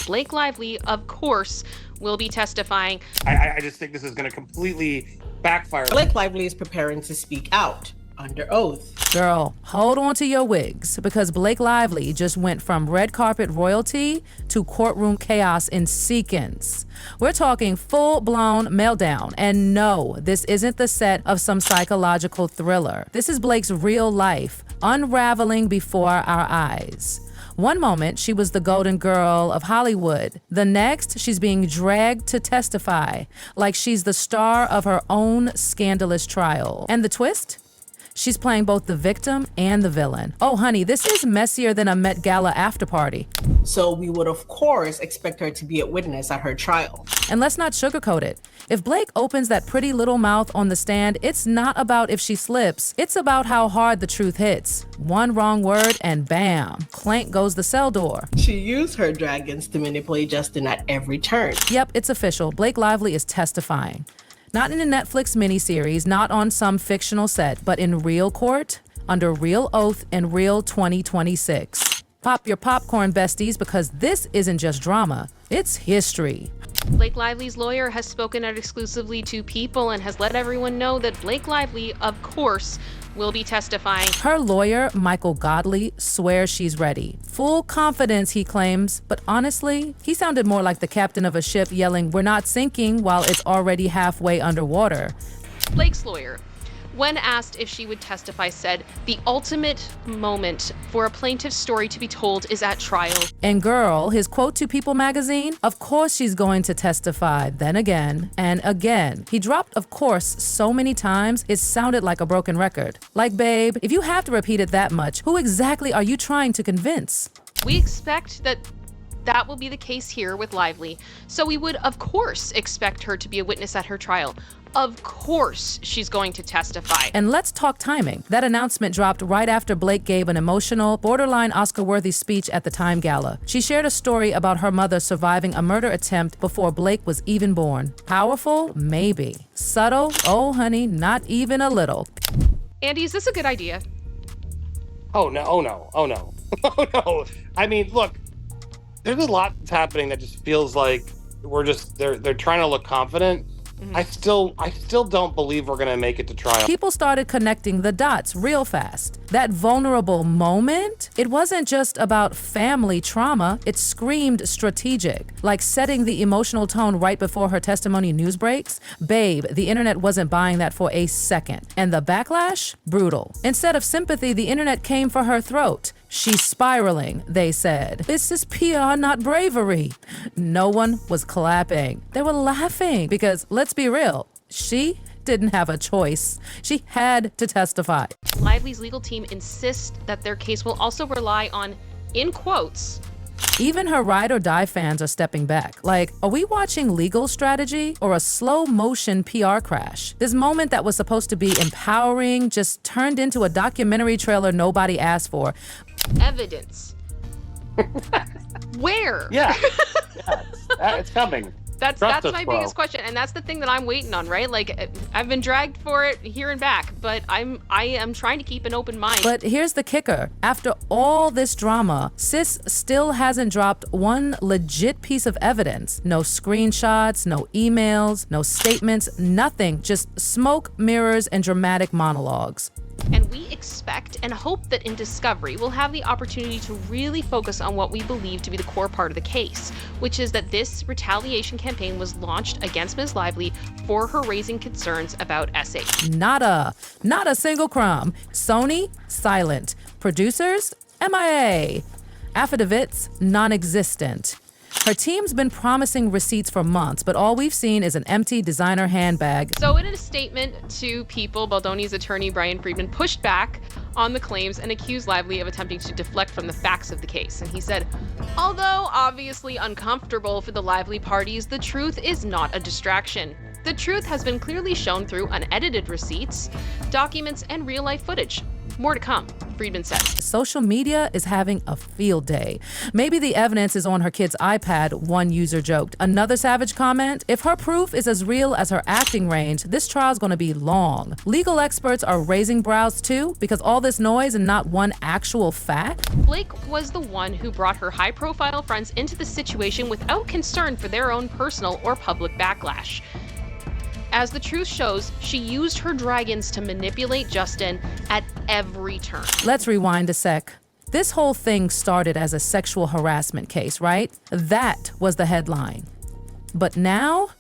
Blake Lively, of course, will be testifying. I just think this is going to completely backfire. Blake Lively is preparing to speak out under oath. Girl, hold on to your wigs, because Blake Lively just went from red carpet royalty to courtroom chaos in seconds. We're talking full-blown meltdown, and no, this isn't the set of some psychological thriller. This is Blake's real life, unraveling before our eyes. One moment, she was the golden girl of Hollywood. The next, she's being dragged to testify, like she's the star of her own scandalous trial. And the twist? She's playing both the victim and the villain. Oh, honey, this is messier than a Met Gala after party. So we would, of course, expect her to be a witness at her trial. And let's not sugarcoat it. If Blake opens that pretty little mouth on the stand, it's not about if she slips. It's about how hard the truth hits. One wrong word and bam, clank goes the cell door. She used her dragons to manipulate Justin at every turn. Yep, it's official. Blake Lively is testifying. Not in a Netflix miniseries, not on some fictional set, but in real court, under real oath in real 2026. Pop your popcorn, besties, because this isn't just drama, it's history. Blake Lively's lawyer has spoken out exclusively to People and has let everyone know that Blake Lively, of course, will be testifying. Her lawyer, Michael Godley, swears she's ready. Full confidence, he claims, but honestly, he sounded more like the captain of a ship yelling, "We're not sinking," while it's already halfway underwater. Blake's lawyer, when asked if she would testify, said, "The ultimate moment for a plaintiff's story to be told is at trial." And girl, his quote to People magazine, "Of course she's going to testify," then again, and again. He dropped "of course" so many times, it sounded like a broken record. Like, babe, if you have to repeat it that much, who exactly are you trying to convince? We expect that will be the case here with Lively, so we would, of course, expect her to be a witness at her trial. Of course she's going to testify. And let's talk timing. That announcement dropped right after Blake gave an emotional, borderline Oscar-worthy speech at the Time Gala. She shared a story about her mother surviving a murder attempt before Blake was even born. Powerful? Maybe. Subtle? Oh, honey, not even a little. Andy, is this a good idea? Oh, no, oh, no, oh, no. Oh, no. I mean, look, there's a lot that's happening that just feels like they're trying to look confident. I still don't believe we're gonna make it to trial. People started connecting the dots real fast. That vulnerable moment, it wasn't just about family trauma, it screamed strategic, like setting the emotional tone right before her testimony news breaks. Babe, the internet wasn't buying that for a second. And the backlash? Brutal. Instead of sympathy, the internet came for her throat. She's spiraling, they said. This is PR, not bravery. No one was clapping. They were laughing because, let's be real, she didn't have a choice. She had to testify. Lively's legal team insists that their case will also rely on, in quotes, even her ride or die fans are stepping back. Like, are we watching legal strategy or a slow motion PR crash? This moment that was supposed to be empowering just turned into a documentary trailer nobody asked for. Evidence. Where? Yeah, it's coming. That's my biggest question, and that's the thing that I'm waiting on, right? Like, I've been dragged for it here and back, but I am trying to keep an open mind. But here's the kicker. After all this drama, sis still hasn't dropped one legit piece of evidence. No screenshots, no emails, no statements, nothing. Just smoke, mirrors, and dramatic monologues. And we expect and hope that in Discovery, we'll have the opportunity to really focus on what we believe to be the core part of the case, which is that this retaliation campaign was launched against Ms. Lively for her raising concerns about SH. Not a single crumb. Sony, silent. Producers, MIA. Affidavits, non-existent. Her team's been promising receipts for months, but all we've seen is an empty designer handbag. So in a statement to People, Baldoni's attorney, Brian Friedman, pushed back on the claims and accused Lively of attempting to deflect from the facts of the case. And he said, although obviously uncomfortable for the Lively parties, the truth is not a distraction. The truth has been clearly shown through unedited receipts, documents, and real-life footage. More to come, Friedman says. Social media is having a field day. Maybe the evidence is on her kid's iPad, one user joked. Another savage comment, if her proof is as real as her acting range, this trial's gonna be long. Legal experts are raising brows too, because all this noise and not one actual fact. Blake was the one who brought her high-profile friends into the situation without concern for their own personal or public backlash. As the truth shows, she used her dragons to manipulate Justin at every turn. Let's rewind a sec. This whole thing started as a sexual harassment case, right? That was the headline. But now,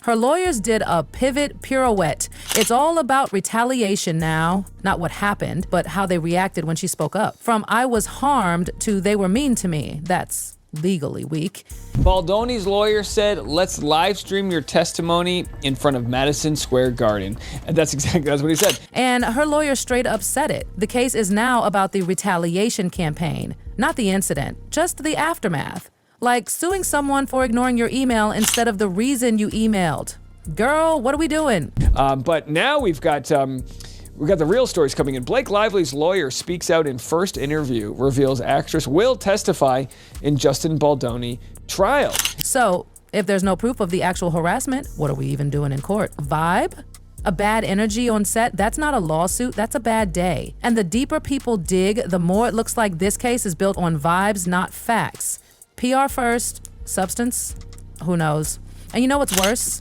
her lawyers did a pivot pirouette. It's all about retaliation now. Not what happened, but how they reacted when she spoke up. From I was harmed to they were mean to me. That's legally weak. Baldoni's lawyer said, let's live stream your testimony in front of Madison Square Garden. And that's what he said. And her lawyer straight up said it. The case is now about the retaliation campaign, not the incident, just the aftermath. Like suing someone for ignoring your email instead of the reason you emailed. Girl, what are we doing? But now we've got the real stories coming in. Blake Lively's lawyer speaks out in first interview, reveals actress will testify in Justin Baldoni trial. So, if there's no proof of the actual harassment, what are we even doing in court? Vibe? A bad energy on set? That's not a lawsuit, that's a bad day. And the deeper people dig, the more it looks like this case is built on vibes, not facts. PR first, substance? Who knows? And you know what's worse?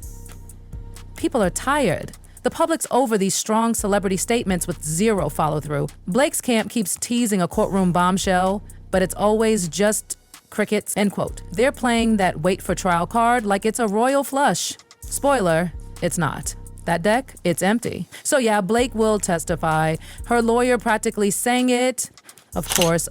People are tired. The public's over these strong celebrity statements with zero follow-through. Blake's camp keeps teasing a courtroom bombshell, but it's always just crickets, end quote. They're playing that wait for trial card like it's a royal flush. Spoiler, it's not. That deck, it's empty. So yeah, Blake will testify. Her lawyer practically sang it. Of course.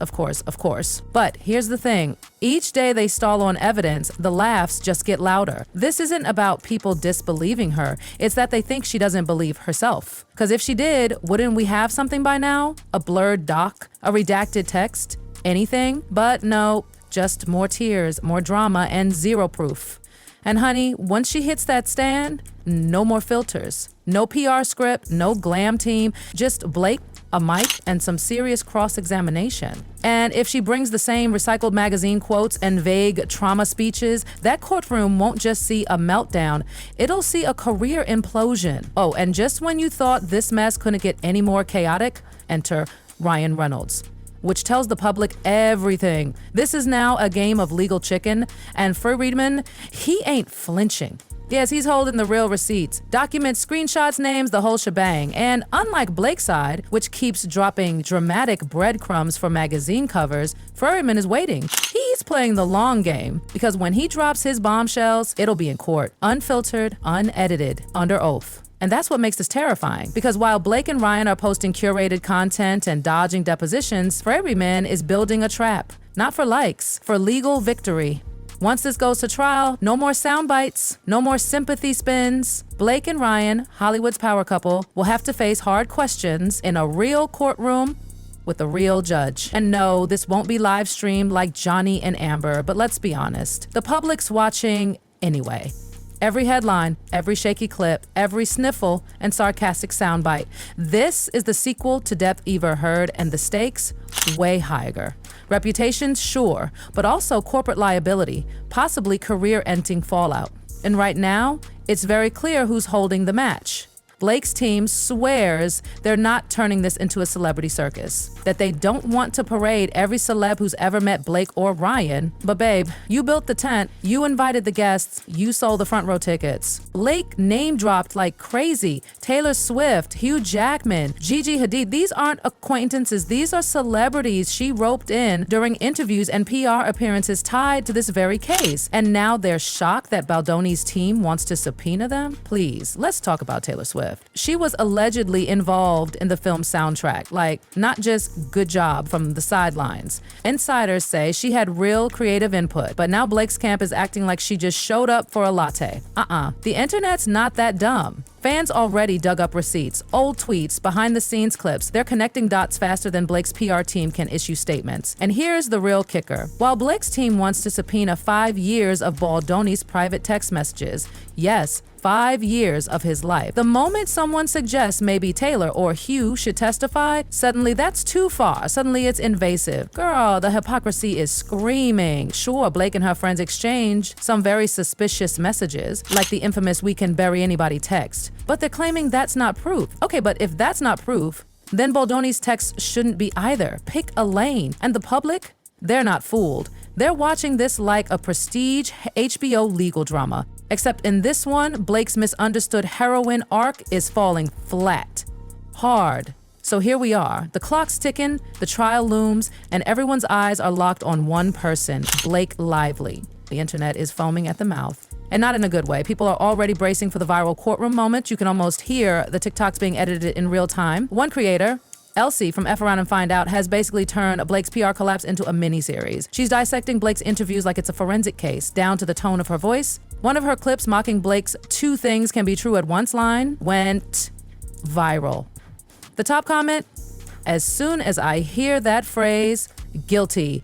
But here's the thing. Each day they stall on evidence, the laughs just get louder. This isn't about people disbelieving her. It's that they think she doesn't believe herself. Because if she did, wouldn't we have something by now? A blurred doc? A redacted text? Anything? But no, just more tears, more drama, and zero proof. And honey, once she hits that stand, no more filters. No PR script, no glam team, just Blake, a mic, and some serious cross-examination. And if she brings the same recycled magazine quotes and vague trauma speeches, that courtroom won't just see a meltdown, it'll see a career implosion. Oh, and just when you thought this mess couldn't get any more chaotic, enter Ryan Reynolds, which tells the public everything. This is now a game of legal chicken, and Friedman, he ain't flinching. Yes, he's holding the real receipts, documents, screenshots, names, the whole shebang. And unlike Blake's side, which keeps dropping dramatic breadcrumbs for magazine covers, Friedman is waiting. He's playing the long game, because when he drops his bombshells, it'll be in court, unfiltered, unedited, under oath. And that's what makes this terrifying, because while Blake and Ryan are posting curated content and dodging depositions, Friedman is building a trap, not for likes, for legal victory. Once this goes to trial, no more sound bites, no more sympathy spins. Blake and Ryan, Hollywood's power couple, will have to face hard questions in a real courtroom with a real judge. And no, this won't be live streamed like Johnny and Amber, but let's be honest, the public's watching anyway. Every headline, every shaky clip, every sniffle, and sarcastic soundbite. This is the sequel to Death Ever Heard, and the stakes way higher. Reputation, sure, but also corporate liability, possibly career-ending fallout. And right now, it's very clear who's holding the match. Blake's team swears they're not turning this into a celebrity circus, that they don't want to parade every celeb who's ever met Blake or Ryan. But babe, you built the tent, you invited the guests, you sold the front row tickets. Blake name dropped like crazy. Taylor Swift, Hugh Jackman, Gigi Hadid. These aren't acquaintances, these are celebrities she roped in during interviews and PR appearances tied to this very case. And now they're shocked that Baldoni's team wants to subpoena them? Please, let's talk about Taylor Swift. She was allegedly involved in the film's soundtrack, like not just good job from the sidelines. Insiders say she had real creative input, but now Blake's camp is acting like she just showed up for a latte. The internet's not that dumb. Fans already dug up receipts, old tweets, behind-the-scenes clips. They're connecting dots faster than Blake's PR team can issue statements. And here's the real kicker. While Blake's team wants to subpoena 5 years of Baldoni's private text messages, yes, 5 years of his life. The moment someone suggests maybe Taylor or Hugh should testify, suddenly that's too far. Suddenly it's invasive. Girl, the hypocrisy is screaming. Sure, Blake and her friends exchange some very suspicious messages, like the infamous "we can bury anybody" text. But they're claiming that's not proof. Okay, but if that's not proof, then Baldoni's text shouldn't be either. Pick a lane. And the public? They're not fooled. They're watching this like a prestige HBO legal drama. Except in this one, Blake's misunderstood heroine arc is falling flat. Hard. So here we are. The clock's ticking, the trial looms, and everyone's eyes are locked on one person, Blake Lively. The internet is foaming at the mouth. And not in a good way. People are already bracing for the viral courtroom moment. You can almost hear the TikToks being edited in real time. One creator, Elsie from F Around and Find Out, has basically turned Blake's PR collapse into a mini-series. She's dissecting Blake's interviews like it's a forensic case, down to the tone of her voice. One of her clips mocking Blake's "two things can be true at once" line went viral. The top comment, "As soon as I hear that phrase, guilty."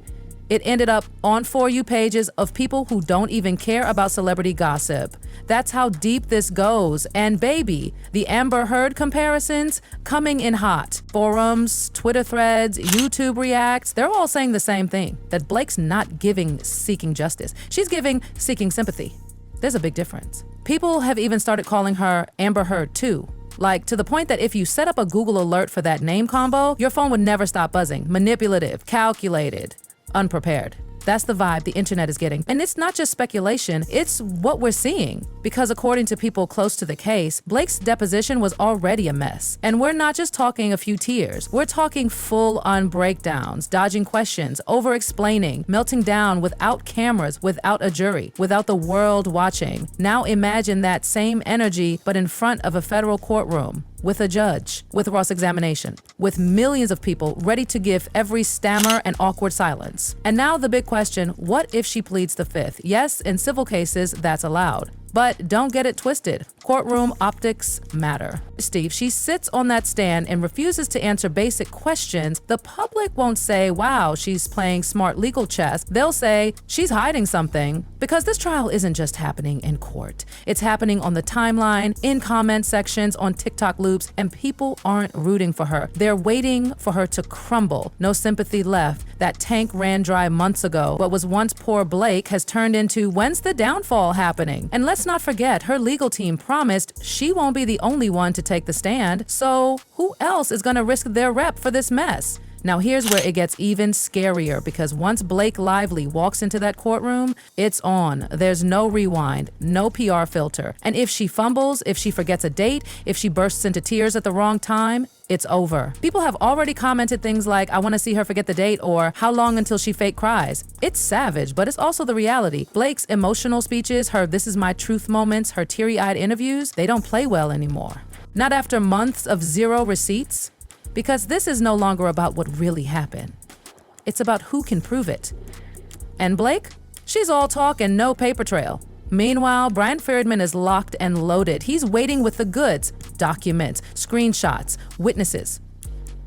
It ended up on For You pages of people who don't even care about celebrity gossip. That's how deep this goes. And baby, the Amber Heard comparisons coming in hot. Forums, Twitter threads, YouTube reacts, they're all saying the same thing, that Blake's not giving seeking justice. She's giving seeking sympathy. There's a big difference. People have even started calling her Amber Heard too. Like, to the point that if you set up a Google alert for that name combo, your phone would never stop buzzing. Manipulative, calculated, unprepared. That's the vibe the internet is getting. And it's not just speculation, it's what we're seeing. Because according to people close to the case, Blake's deposition was already a mess. And we're not just talking a few tears. We're talking full-on breakdowns, dodging questions, over-explaining, melting down without cameras, without a jury, without the world watching. Now imagine that same energy, but in front of a federal courtroom, with a judge, with cross-examination, with millions of people ready to give every stammer and awkward silence. And now the big question, what if she pleads the fifth? Yes, in civil cases, that's allowed. But don't get it twisted. Courtroom optics matter. Steve, she sits on that stand and refuses to answer basic questions. The public won't say, wow, she's playing smart legal chess. They'll say, she's hiding something. Because this trial isn't just happening in court. It's happening on the timeline, in comment sections, on TikTok loops, and people aren't rooting for her. They're waiting for her to crumble. No sympathy left. That tank ran dry months ago. What was once poor Blake has turned into, when's the downfall happening? And let's not forget, her legal team promised she won't be the only one to take the stand. So who else is gonna risk their rep for this mess? Now here's where it gets even scarier, because once Blake Lively walks into that courtroom, it's on. There's no rewind, no PR filter. And if she fumbles, if she forgets a date, if she bursts into tears at the wrong time, it's over. People have already commented things like, I want to see her forget the date, or how long until she fake cries. It's savage, but it's also the reality. Blake's emotional speeches, her "this is my truth" moments, her teary-eyed interviews, they don't play well anymore. Not after months of zero receipts. Because this is no longer about what really happened. It's about who can prove it. And Blake? She's all talk and no paper trail. Meanwhile, Brian Friedman is locked and loaded. He's waiting with the goods, documents, screenshots, witnesses.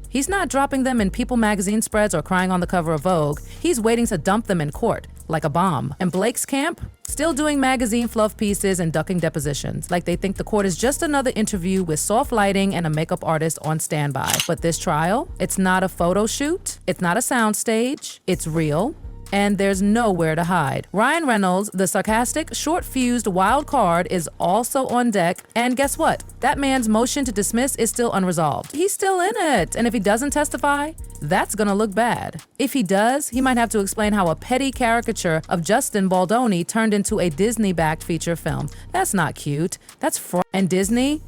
He's not dropping them in People magazine spreads or crying on the cover of Vogue. He's waiting to dump them in court, like a bomb. And Blake's camp? Still doing magazine fluff pieces and ducking depositions, like they think the court is just another interview with soft lighting and a makeup artist on standby. But this trial, it's not a photo shoot, it's not a soundstage, it's real. And there's nowhere to hide. Ryan Reynolds, the sarcastic, short-fused wild card, is also on deck. And guess what? That man's motion to dismiss is still unresolved. He's still in it. And if he doesn't testify, that's gonna look bad. If he does, he might have to explain how a petty caricature of Justin Baldoni turned into a Disney-backed feature film. That's not cute. That's fraud. And Disney,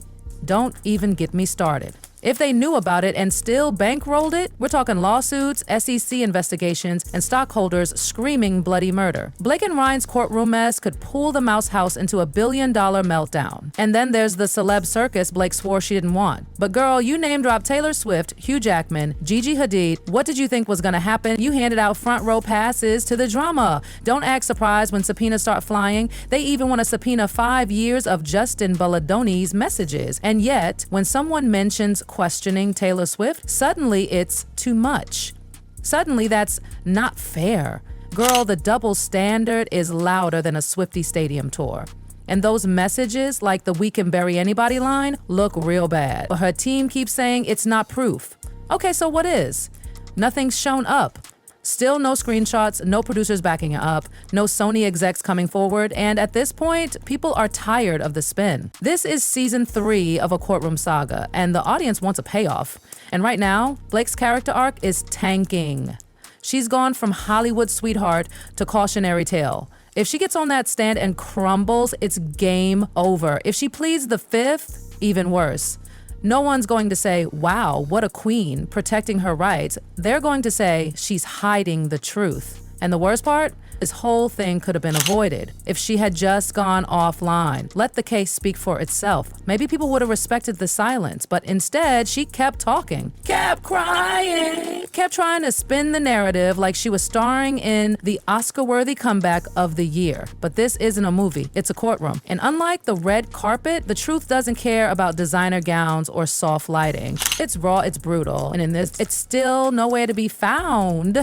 don't even get me started. If they knew about it and still bankrolled it, we're talking lawsuits, SEC investigations, and stockholders screaming bloody murder. Blake and Ryan's courtroom mess could pull the Mouse House into a $1 billion meltdown. And then there's the celeb circus Blake swore she didn't want. But girl, you name-dropped Taylor Swift, Hugh Jackman, Gigi Hadid. What did you think was gonna happen? You handed out front row passes to the drama. Don't act surprised when subpoenas start flying. They even want to subpoena 5 years of Justin Baldoni's messages. And yet, when someone mentions questioning Taylor Swift, suddenly it's too much. Suddenly that's not fair. Girl, the double standard is louder than a Swiftie stadium tour. And those messages, like the "we can bury anybody" line, look real bad. But her team keeps saying it's not proof. Okay, so what is? Nothing's shown up. Still no screenshots, no producers backing it up, no Sony execs coming forward, and at this point, people are tired of the spin. This is season 3 of a courtroom saga, and the audience wants a payoff. And right now, Blake's character arc is tanking. She's gone from Hollywood sweetheart to cautionary tale. If she gets on that stand and crumbles, it's game over. If she pleads the fifth, even worse. No one's going to say, wow, what a queen, protecting her rights. They're going to say she's hiding the truth. And the worst part? This whole thing could have been avoided if she had just gone offline. Let the case speak for itself. Maybe people would have respected the silence, but instead she kept talking, kept crying, kept trying to spin the narrative like she was starring in the Oscar-worthy comeback of the year. But this isn't a movie, it's a courtroom. And unlike the red carpet, the truth doesn't care about designer gowns or soft lighting. It's raw, it's brutal, and in this, it's still nowhere to be found.